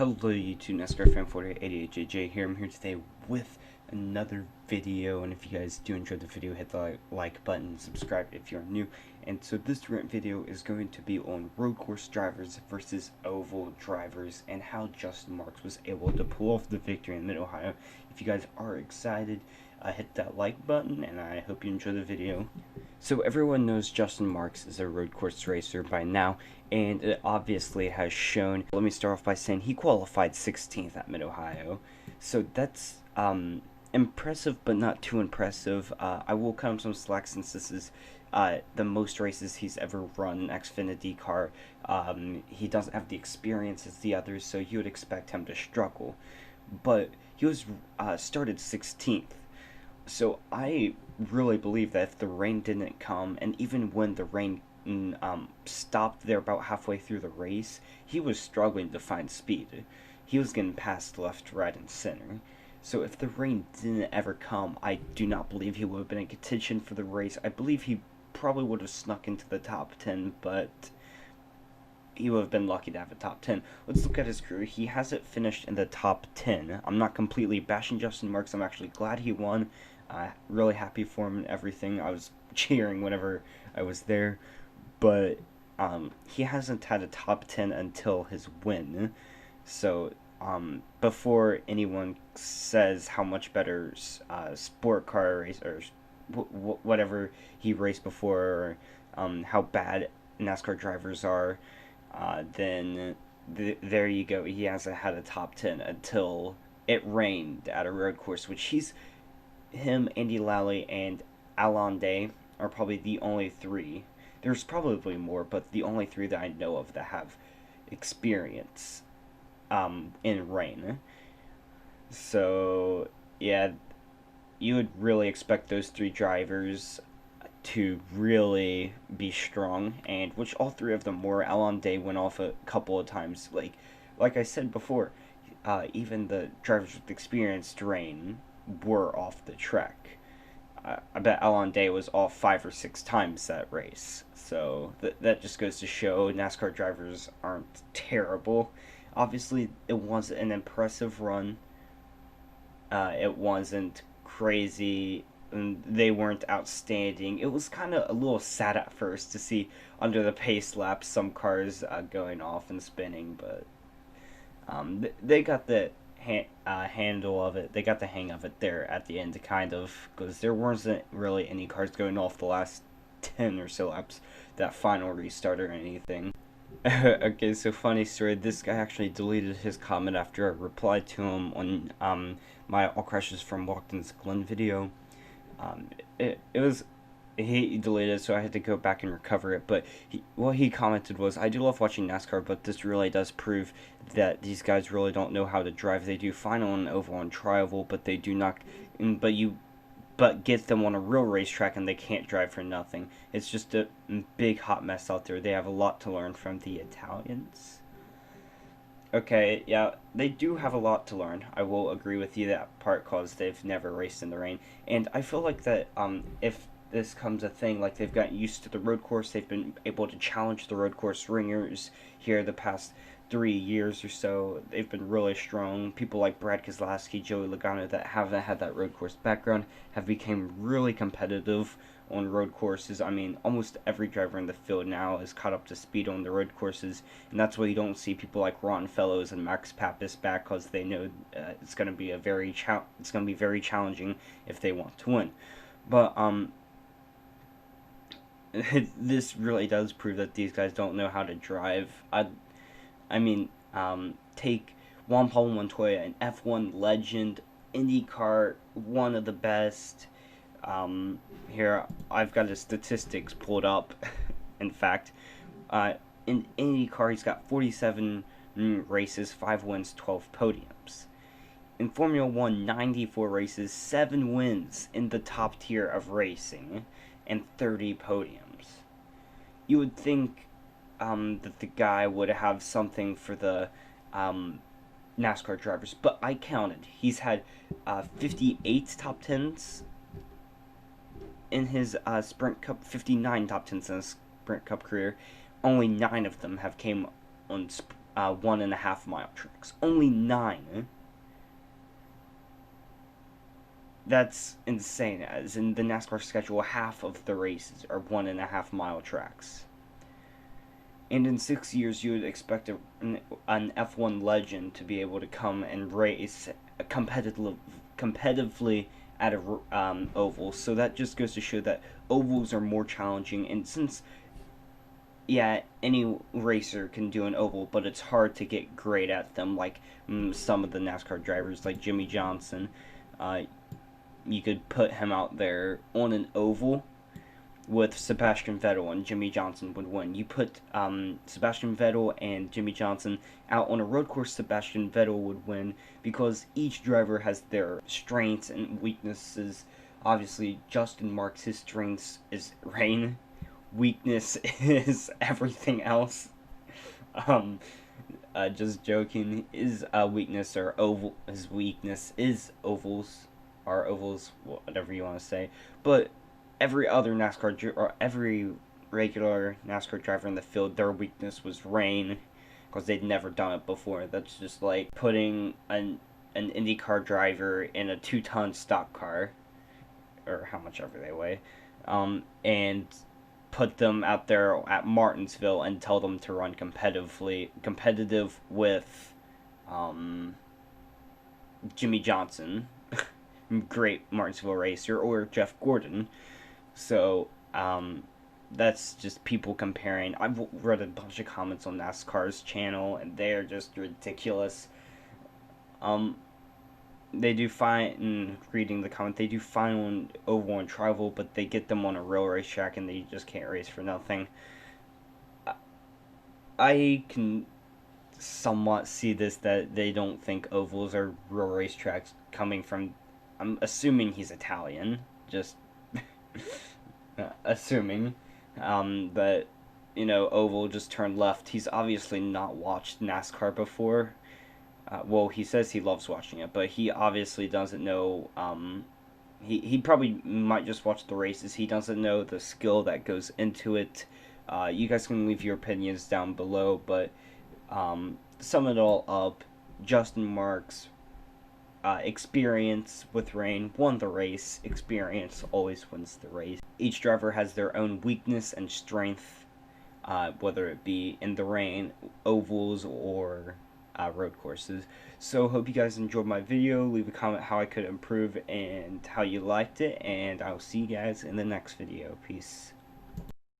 Hello YouTube, NASCAR fan 4888JJ here. I'm here today with another video, and if you guys do enjoy the video, hit the like button, subscribe if you're new. And so this rant video is going to be on road course drivers versus oval drivers and how Justin Marks was able to pull off the victory in Mid-Ohio. If you guys are excited, hit that like button, and I hope you enjoy the video. So everyone knows Justin Marks is a road course racer by now, and it obviously has shown. Let me start off by saying he qualified 16th at Mid-Ohio, so that's impressive but not too impressive. I will cut him some slack since this is the most races he's ever run in Xfinity car. He doesn't have the experience as the others, so you would expect him to struggle, but he was started 16th. So I really believe that if the rain didn't come, and even when the rain stopped there about halfway through the race, he was struggling to find speed. He was getting passed left, right, and center. So if the rain didn't ever come, I do not believe he would have been in contention for the race. I believe he probably would have snuck into the top 10, but he would have been lucky to have a top 10. Let's look at his career. He hasn't finished in the top 10. I'm not completely bashing Justin Marks. I'm actually glad he won. Really happy for him and everything. I was cheering whenever I was there, but he hasn't had a top 10 until his win. So before anyone says how much better sport car race or whatever he raced before, or how bad NASCAR drivers are, then there you go. He hasn't had a top 10 until it rained at a road course, which him, Andy Lally, and Alon Day are probably the only three. There's probably more, but the only three that I know of that have experience in rain. So yeah, you would really expect those three drivers to really be strong, and which all three of them were. Alon Day went off a couple of times. Like I said before, even the drivers with experienced rain were off the track. I bet Alon Day was off 5 or 6 times that race. So that just goes to show NASCAR drivers aren't terrible. Obviously, it wasn't an impressive run. It wasn't crazy. And they weren't outstanding. It was kind of a little sad at first to see under the pace laps some cars going off and spinning, but they got the handle of it. They got the hang of it there at the end, kind of, because there wasn't really any cars going off the last 10 or so laps, that final restart or anything. Okay, so funny story, this guy actually deleted his comment after I replied to him on my All Crashes from Walkden's Glen video. He deleted it, so I had to go back and recover it, but what he commented was, I do love watching NASCAR, but this really does prove that these guys really don't know how to drive. They do fine on oval and tri-oval, but they do not, but get them on a real racetrack and they can't drive for nothing. It's just a big hot mess out there. They have a lot to learn from the Italians. Okay, yeah, they do have a lot to learn. I will agree with you that part, because they've never raced in the rain. And I feel like that if this comes a thing, like they've gotten used to the road course, they've been able to challenge the road course ringers here the past 3 years or so. They've been really strong. People like Brad Keselowski, Joey Logano, that haven't had that road course background, have become really competitive on road courses. I mean, almost every driver in the field now is caught up to speed on the road courses, and that's why you don't see people like Ron Fellows and Max Papis back, because they know it's going to be very challenging if they want to win. But this really does prove that these guys don't know how to drive. I mean, take Juan Pablo Montoya, an F1 legend, IndyCar, one of the best. Here, I've got his statistics pulled up. In fact, in IndyCar, he's got 47 races, 5 wins, 12 podiums. In Formula 1, 94 races, 7 wins in the top tier of racing, and 30 podiums. You would think that the guy would have something for the NASCAR drivers, but I counted. He's had 58 top 10s in his Sprint Cup, 59 top 10s in his Sprint Cup career. Only 9 of them have came on 1.5 mile tracks. Only 9. That's insane. As in the NASCAR schedule, half of the races are 1.5 mile tracks. And in 6 years, you would expect an F1 legend to be able to come and race competitively at a oval. So that just goes to show that ovals are more challenging. And since, yeah, any racer can do an oval, but it's hard to get great at them. Like some of the NASCAR drivers, like Jimmy Johnson, you could put him out there on an oval with Sebastian Vettel, and Jimmy Johnson would win. You put Sebastian Vettel and Jimmy Johnson out on a road course, Sebastian Vettel would win because each driver has their strengths and weaknesses. Obviously, Justin Marks, his strengths is rain, weakness is everything else. Just joking. His weakness or oval. His weakness is ovals, or ovals, whatever you want to say. But every other NASCAR or every regular NASCAR driver in the field, their weakness was rain because they'd never done it before. That's just like putting an IndyCar driver in a 2-ton stock car, or how much ever they weigh, and put them out there at Martinsville and tell them to run competitive with Jimmy Johnson, great Martinsville racer, or Jeff Gordon. So, that's just people comparing. I've read a bunch of comments on NASCAR's channel, and they're just ridiculous. They do fine, reading the comment, they do fine on oval and travel, but they get them on a real racetrack, and they just can't race for nothing. I can somewhat see this, that they don't think ovals are real racetracks, coming from, I'm assuming he's Italian, just assuming, but, you know, oval, just turn left. He's obviously not watched NASCAR before. Well, he says he loves watching it, but he obviously doesn't know, he probably might just watch the races. He doesn't know the skill that goes into it. You guys can leave your opinions down below, but, sum it all up, Justin Marks, experience with rain won the race. Experience always wins the race. Each driver has their own weakness and strength, whether it be in the rain, ovals, or road courses. So hope you guys enjoyed my video. Leave a comment how I could improve and how you liked it, and I'll see you guys in the next video. Peace.